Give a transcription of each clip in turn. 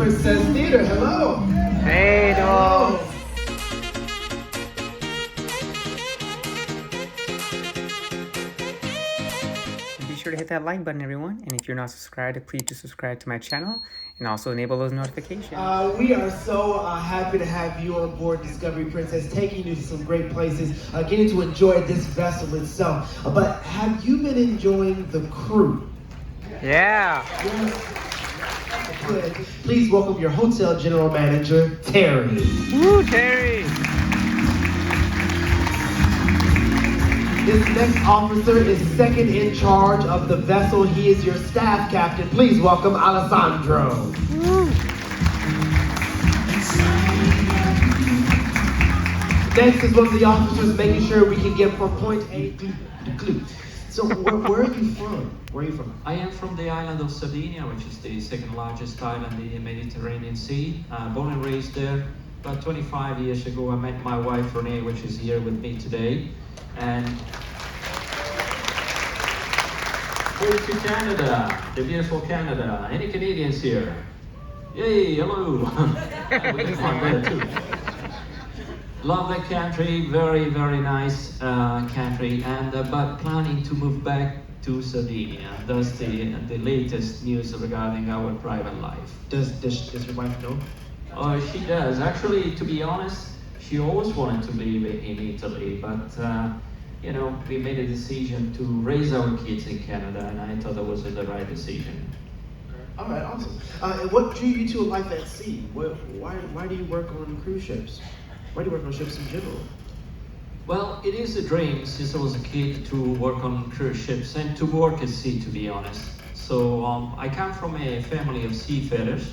Princess Theater. Hello. Hey, Hello. dog. Be sure to hit that like button, everyone. And if you're not subscribed, please do subscribe to my channel and also enable those notifications. We are so happy to have you on board Discovery Princess, taking you to some great places, getting to enjoy this vessel itself. But have you been enjoying the crew? Yeah. Yes. Good. Please welcome your hotel general manager, Terry. Woo, Terry. This next officer is second in charge of the vessel. He is your staff captain. Please welcome Alessandro. Woo. Next is one of the officers making sure we can get from point A to Clue. So where are you from? Where are you from? I am from the island of Sardinia, which is the second largest island in the Mediterranean Sea. Born and raised there. About 25 years ago, I met my wife Renee, which is here with me today. And moved to Canada, the beautiful Canada. Any Canadians here? Yay, hello. We can find there too. Love that country, very, very nice country, and but planning to move back to Sardinia. That's the latest news regarding our private life. Does your wife know? She does. Actually, to be honest, she always wanted to live in Italy, but you know, we made a decision to raise our kids in Canada, and I thought that was the right decision. All right, awesome. And what drew you to a life at sea? Why do you work on cruise ships? Why do you work on ships in general? Well, it is a dream since I was a kid to work on cruise ships and to work at sea, to be honest. So I come from a family of seafarers,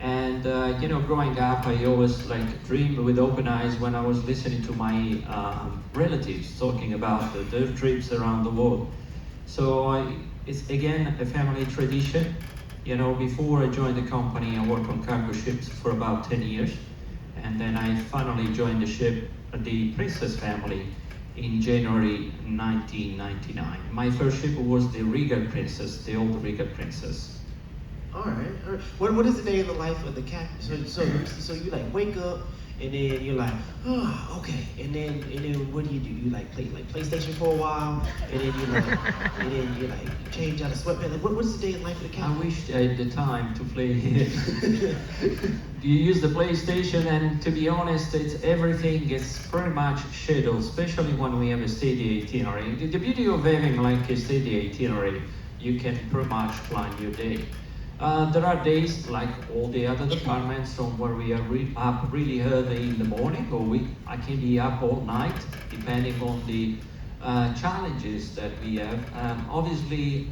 and you know, growing up, I always dreamed with open eyes when I was listening to my relatives talking about their trips around the world. So it's again a family tradition. You know, before I joined the company, I worked on cargo ships for about 10 years. And then I finally joined the ship, the Princess family, in January 1999. My first ship was the Regal Princess, the old Regal Princess. All right. All right. What is the day in the life of the captain? So you wake up and then you're like, oh, okay. And then what do? You play PlayStation for a while, and then you change out of sweatpants. What is the day in the life of the captain? I wish I had the time to play. You use the PlayStation, and to be honest, everything gets pretty much scheduled, especially when we have a steady itinerary. The beauty of having a steady itinerary, you can pretty much plan your day. There are days like all the other departments where we are up really early in the morning, or I can be up all night, depending on the challenges that we have. Obviously,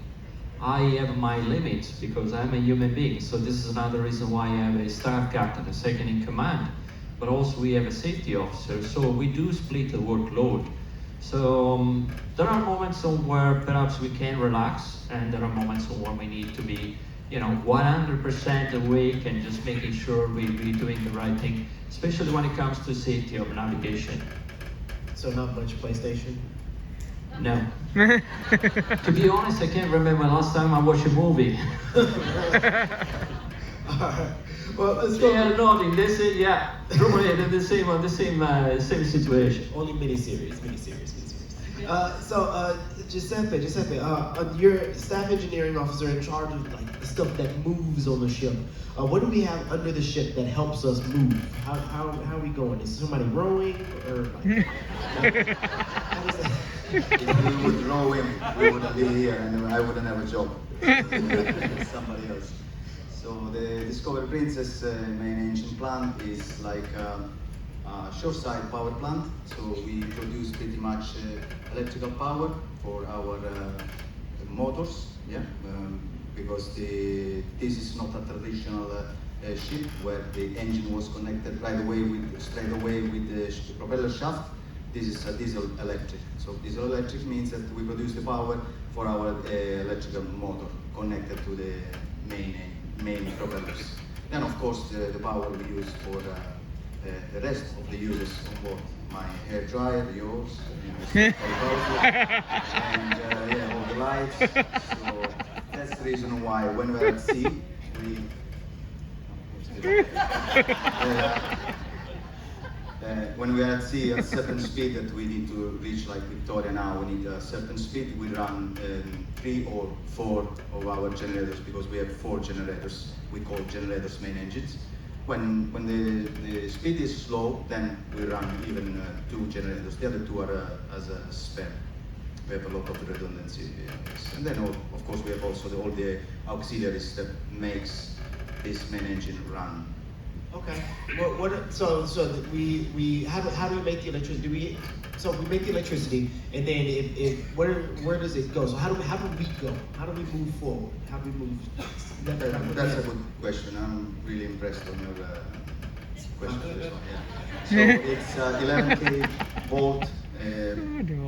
I have my limits because I'm a human being, so this is another reason why I have a staff captain, a second in command, but also we have a safety officer, so we do split the workload. So there are moments where perhaps we can relax, and there are moments where we need to be 100% awake and just making sure we're doing the right thing, especially when it comes to safety of navigation. So not much PlayStation? No. To be honest, I can't remember last time I watched a movie. Alright. Well, let's go. They are nodding. They said, yeah, probably the same situation. Only miniseries. Giuseppe, you're staff engineering officer in charge of the stuff that moves on the ship. What do we have under the ship that helps us move? How are we going? Is somebody rowing or how is that? If we would row in, we wouldn't be here and I wouldn't have a job. Somebody else. So the Discovery Princess main engine plant is like a shoreside power plant. So we produce pretty much electrical power for our motors, yeah, because this is not a traditional ship where the engine was connected straight away with the propeller shaft. This is a diesel electric. So diesel electric means that we produce the power for our electrical motor connected to the main propellers. Then of course the power we use for the rest of the users on board. My hair dryer, yours, and all the lights. So that's the reason why when we're at sea, When we are at sea, a certain speed that we need to reach, like Victoria now, we need a certain speed. We run 3 or 4 of our generators because we have 4 generators. We call generators main engines. When the speed is slow, then we run even 2 generators. The other 2 are as a spare. We have a lot of redundancy. And then, of course, we have also all the auxiliaries that makes this main engine run. Okay. So how do we make the electricity? So we make the electricity, and then where does it go? So how do we go? How do we move forward? How do we move? That's a good question. I'm really impressed on your question. For this one, yeah. So it's 11 volt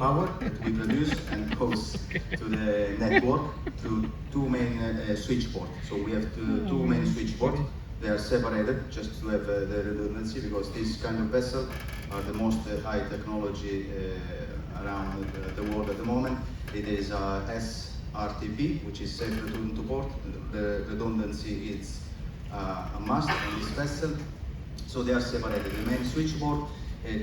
power that we produce and goes to the network through 2 main switchboard. So we have 2 main switchboard. They are separated just to have the redundancy because this kind of vessel are the most high technology around the world at the moment. It is SRTP, which is safe return to port. The redundancy is a must on this vessel. So they are separated. The main switchboard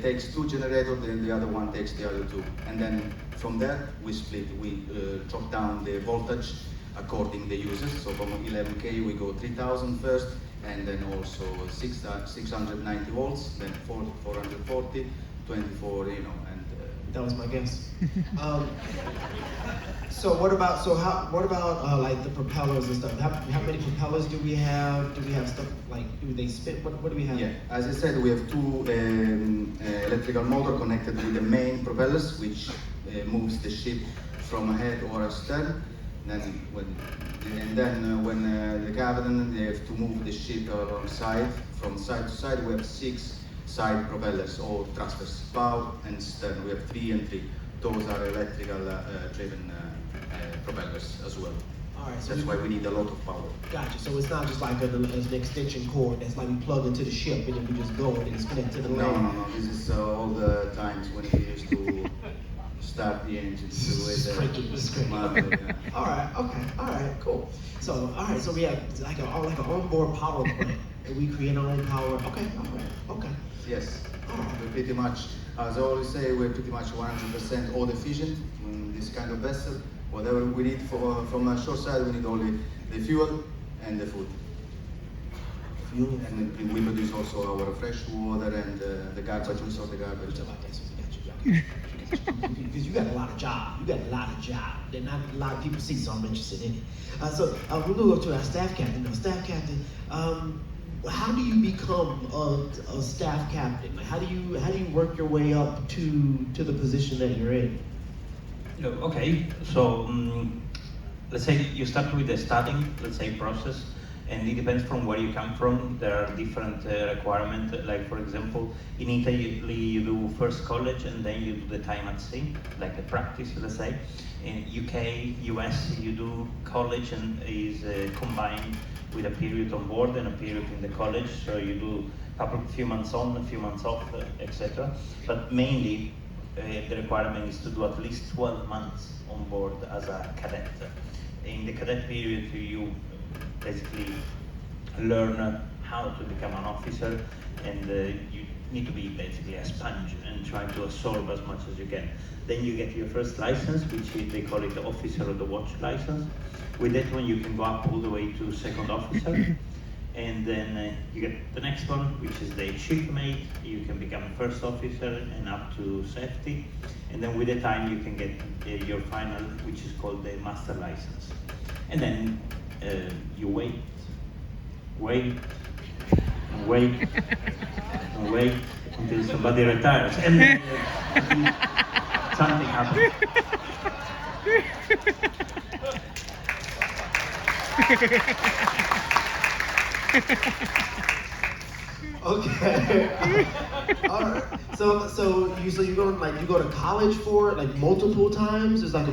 takes 2 generators, then the other one takes the other 2. And then from there we split, we drop down the voltage according the users. So from 11 kV we go 3000 first, and then also 690 volts, then 440, 24, and that was my guess. So what about like the propellers and stuff? How many propellers do we have? Do we have stuff like, do they spin? What do we have? Yeah, as I said, we have 2 electrical motor connected with the main propellers, which moves the ship from ahead or astern. When the captain, they have to move the ship alongside, from side to side. We have 6 side propellers or thrusters, bow and stern. We have 3 and 3. Those are electrical driven propellers as well. All right, so that's why we need a lot of power. Gotcha. So it's not just like an extension cord that's like we plug into the ship and then we just go and then it's connected to the land. No. This is all the times when we used to start the engine to All right, okay, all right, cool. So, all right, so we have like an onboard power plant, and we create our own power. Okay, all right, okay. Yes, All right. we're pretty much, as I always say, we're pretty much 100% all efficient in this kind of vessel. Whatever we need from a shore side, we need only the fuel and the food. Fuel and we produce also our fresh water and the garbage, we sort the garbage. Because you got a lot of job. And not a lot of people see, so I'm interested in it. So we're gonna go to our staff captain. Now, staff captain, how do you become a staff captain? Like, how do you work your way up to the position that you're in? Okay, so let's say you start with the studying, let's say, process, and it depends from where you come from. There are different requirements. Like, for example, in Italy you do first college and then you do the time at sea, like a practice, let's say. In UK, US, you do college and is combined with a period on board and a period in the college. So you do a few months on, a few months off, etc. But mainly, the requirement is to do at least 12 months on board as a cadet. In the cadet period, you basically learn how to become an officer, and you need to be basically a sponge and try to absorb as much as you can. Then you get your first license, which they call it the officer of the watch license. With that one, you can go up all the way to second officer. And then you get the next one, which is the shipmate. You can become a first officer and up to safety. And then with the time, you can get your final, which is called the master license. And then you wait until somebody retires. And then something happens. Okay. All right. So you go to college for it, like multiple times? It's like a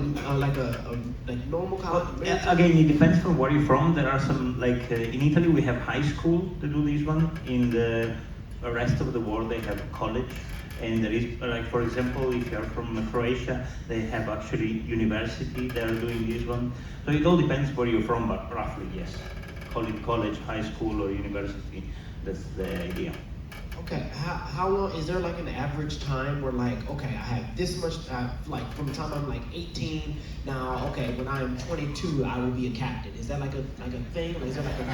normal college. Again, it depends from where you're from. There are some, like in Italy we have high school to do this one. In the rest of the world they have college. And there is, like, for example, if you're from Croatia, they have actually university. They are doing this one. So it all depends where you're from, but roughly yes. call it college, high school, or university. That's the idea. Okay, how long, is there like an average time where like, okay, I have this much, like from the time I'm like 18, now, okay, when I'm 22, I will be a captain. Is that like a thing? Like, is there like a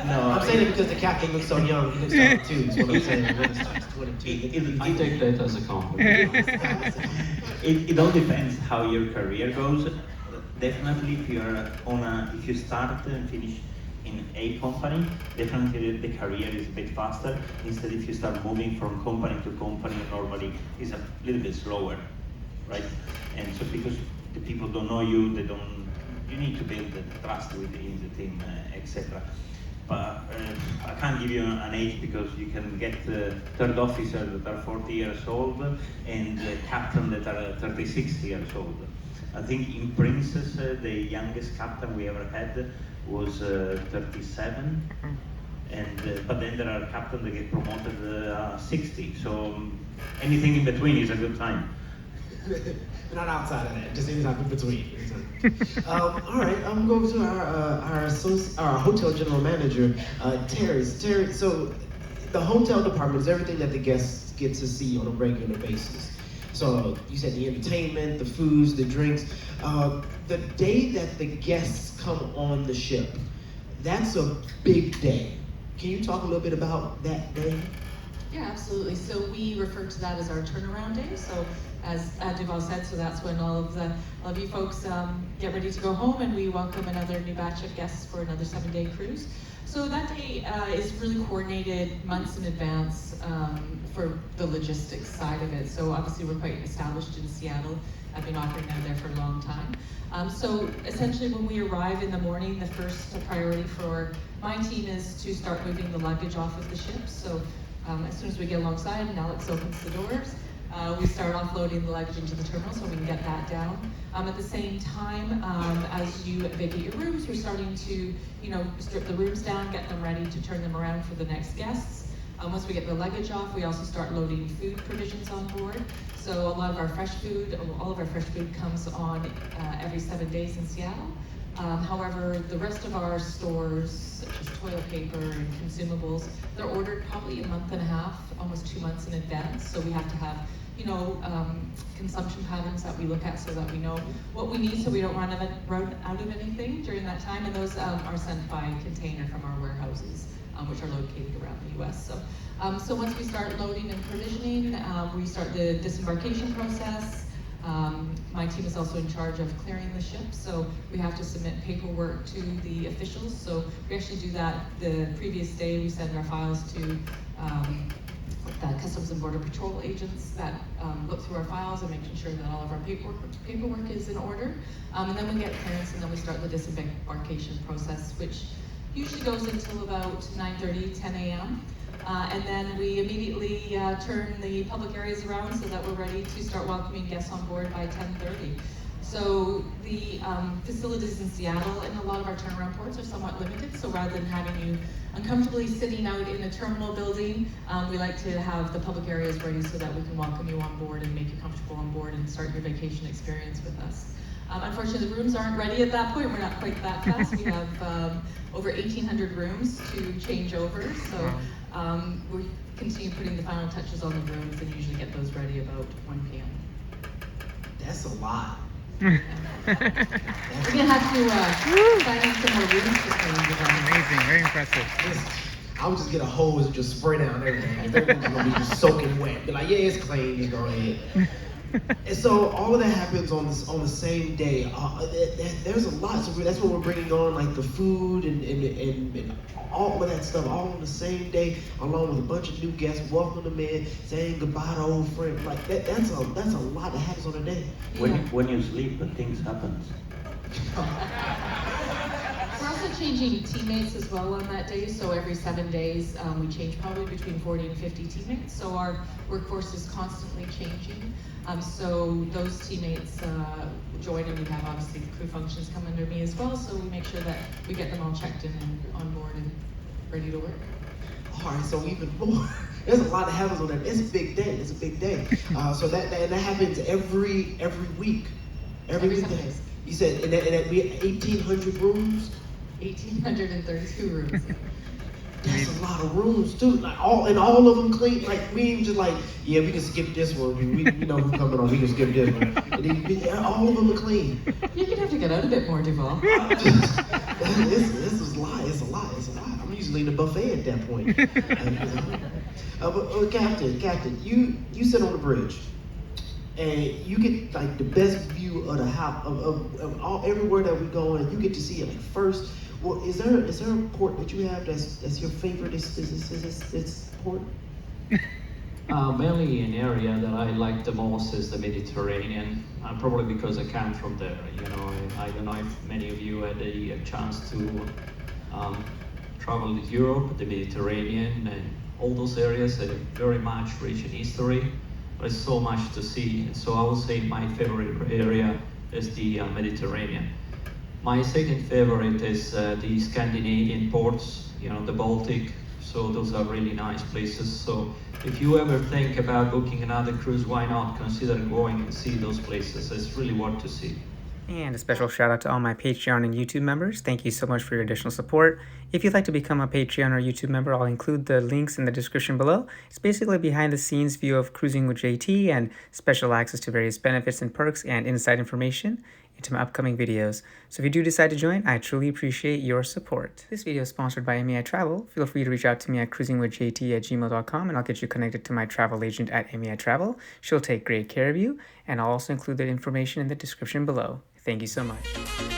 No, I'm saying it because the captain looks so young, he looks 22, is what I'm saying. When he starts 22. I take that as a compliment. It all depends how your career goes. Definitely, if you start and finish in a company, definitely the career is a bit faster. Instead, if you start moving from company to company, normally is a little bit slower, right? And so because the people don't know you, you need to build the trust within the team, etc. But I can't give you an age because you can get third officer that are 40 years old and captain that are 36 years old. I think in Princess, the youngest captain we ever had was 37, and but then there are captains that get promoted 60. So anything in between is a good time. Not outside of that, just anytime in between. All right, I'm going to our hotel general manager, Terry. Terry, so the hotel department is everything that the guests get to see on a regular basis. So you said the entertainment, the foods, the drinks. The day that the guests come on the ship, that's a big day. Can you talk a little bit about that day? Yeah, absolutely. So we refer to that as our turnaround day. So as Duval said, so that's when all of you folks get ready to go home, and we welcome another new batch of guests for another 7-day cruise. So that day is really coordinated months in advance for the logistics side of it. So obviously we're quite established in Seattle. I've been operating out there for a long time. So essentially when we arrive in the morning, the first priority for my team is to start moving the luggage off of the ship. So as soon as we get alongside and Alex opens the doors, we start offloading the luggage into the terminal so we can get that down. At the same time, as you vacate your rooms, we're starting to, strip the rooms down, get them ready to turn them around for the next guests. Once we get the luggage off, we also start loading food provisions on board. So a lot of our fresh food, all of our fresh food comes on every 7 days in Seattle. However, the rest of our stores, such as toilet paper and consumables, they're ordered probably a month and a half, almost 2 months in advance. So we have to have, consumption patterns that we look at so that we know what we need so we don't run out of anything during that time. And those are sent by container from our warehouses, which are located around the US. So once we start loading and provisioning, we start the disembarkation process. My team is also in charge of clearing the ship, so we have to submit paperwork to the officials. So we actually do that the previous day. We send our files to the Customs and Border Patrol agents that look through our files and making sure that all of our paperwork is in order. And then we get clearance, and then we start the disembarkation process, which usually goes until about 9:30, 10 a.m. And then we immediately turn the public areas around so that we're ready to start welcoming guests on board by 10:30. So the facilities in Seattle and a lot of our turnaround ports are somewhat limited. So rather than having you uncomfortably sitting out in a terminal building, we like to have the public areas ready so that we can welcome you on board and make you comfortable on board and start your vacation experience with us. Unfortunately, the rooms aren't ready at that point. We're not quite that fast. We have over 1,800 rooms to change over. So we continue putting the final touches on the rooms and usually get those ready about 1 p.m. That's a lot. We're gonna have to sign in some more rooms to change. Amazing, very impressive. I would just get a hose and just spray down everything. Everything's gonna be just soaking wet. Be like, yeah, it's clean. Just go ahead. And so all of that happens on the same day. There's a lot. So that's what we're bringing on, like the food and all of that stuff, all on the same day, along with a bunch of new guests, welcoming them in, saying goodbye to old friends. Like that's a lot that happens on a day. When you sleep, things happen. We're also changing teammates as well on that day. So every 7 days, we change probably between 40 and 50 teammates. So our workforce is constantly changing. So those teammates join, and we have obviously the crew functions come under me as well. So we make sure that we get them all checked in and on board and ready to work. All right, so even more. There's a lot that happens on that. It's a big day. It's a big day. So that happens every week. Every 7 weekday. days. You said and that we have 1,800 rooms. 1,832 rooms. That's a lot of rooms too. Like all of them clean. Like we ain't just like, yeah, we can skip this one. We know who's coming on. We can skip this one. And then, all of them are clean. You're gonna have to get out a bit more, Duval. this is a lot. It's a lot. It's a lot. I'm usually in the buffet at that point. But Captain, you sit on the bridge, and you get like the best view of the house of all everywhere that we go, and you get to see it like first. Well, is there a port that you have that's your favorite? This port? Mainly an area that I like the most is the Mediterranean, probably because I come from there. You know, I don't know if many of you had a chance to travel to Europe, the Mediterranean, and all those areas are very much rich in history. There's so much to see, so I would say my favorite area is the Mediterranean. My second favorite is the Scandinavian ports, you know, the Baltic. So those are really nice places. So if you ever think about booking another cruise, why not consider going and see those places? It's really worth to see. And a special shout out to all my Patreon and YouTube members. Thank you so much for your additional support. If you'd like to become a Patreon or YouTube member, I'll include the links in the description below. It's basically a behind the scenes view of cruising with JT and special access to various benefits and perks and inside information into my upcoming videos. So if you do decide to join, I truly appreciate your support. This video is sponsored by MEI Travel. Feel free to reach out to me at cruisingwithjt@gmail.com and I'll get you connected to my travel agent at MEI Travel. She'll take great care of you, and I'll also include the information in the description below. Thank you so much.